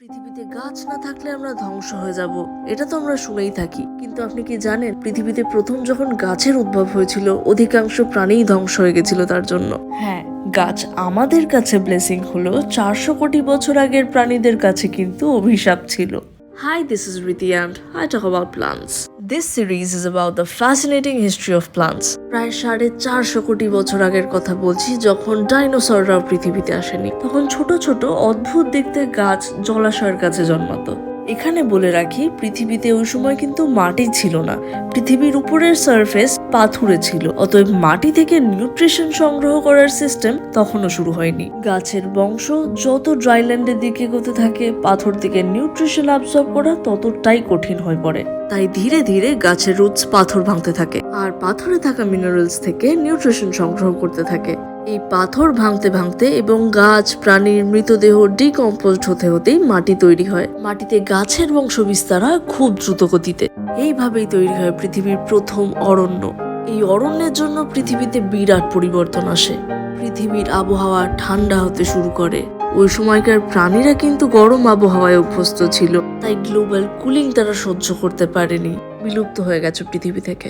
পৃথিবীতে গাছ না থাকলে আমরা ধ্বংস হয়ে যাব, এটা তো আমরা শুনেই থাকি। কিন্তু আপনি কি জানেন, পৃথিবীতে প্রথম যখন গাছের উদ্ভব হয়েছিল, অধিকাংশ প্রাণীই ধ্বংস হয়ে গেছিল তার জন্য। হ্যাঁ, গাছ আমাদের কাছে ব্লেসিং হলো, 400 কোটি বছর আগের প্রাণীদের কাছে কিন্তু অভিশাপ ছিল। Hi, this is Riti and I talk about plants. This series is about the fascinating history of plants. প্রায় 450 কোটি বছর আগের কথা বলছি, যখন ডাইনোসররাও পৃথিবীতে আসেনি। তখন ছোট ছোট অদ্ভুত দেখতে গাছ জলাশয়ের কাছে জন্মাতো। এখানে বলে রাখি, পৃথিবীতে ওই সময় কিন্তু মাটি ছিল না, পৃথিবীর উপরের সারফেস পাথুরে ছিল। অতএব মাটি থেকে নিউট্রিশন সংগ্রহ করার সিস্টেম তখনও শুরু হয়নি। গাছের বংশ যত ড্রাইল্যান্ডের দিকে এগোতে থাকে, পাথর থেকে নিউট্রিশন অ্যাবসর্ব করা ততটাই কঠিন হয়ে পড়ে। তাই ধীরে ধীরে গাছের রুটস পাথর ভাঙতে থাকে, আর পাথরে থাকা মিনারেলস থেকে নিউট্রিশন সংগ্রহ করতে থাকে। এই পাথর ভাঙতে ভাঙতে এবং গাছ প্রাণীর মৃতদেহ ডিকম্পোজড হতে হতেই মাটি তৈরি হয়। মাটিতে গাছের বংশ বিস্তার হয় খুব দ্রুত গতিতে। এইভাবেই তৈরি হয় পৃথিবীর প্রথম অরণ্য। এই অরণ্যের জন্য পৃথিবীতে বিরাট পরিবর্তন আসে। পৃথিবীর আবহাওয়া ঠান্ডা হতে শুরু করে। ওই সময়কার প্রাণীরা কিন্তু গরম আবহাওয়ায় অভ্যস্ত ছিল, তাই গ্লোবাল কুলিং তারা সহ্য করতে পারেনি, বিলুপ্ত হয়ে গেছে পৃথিবী থেকে।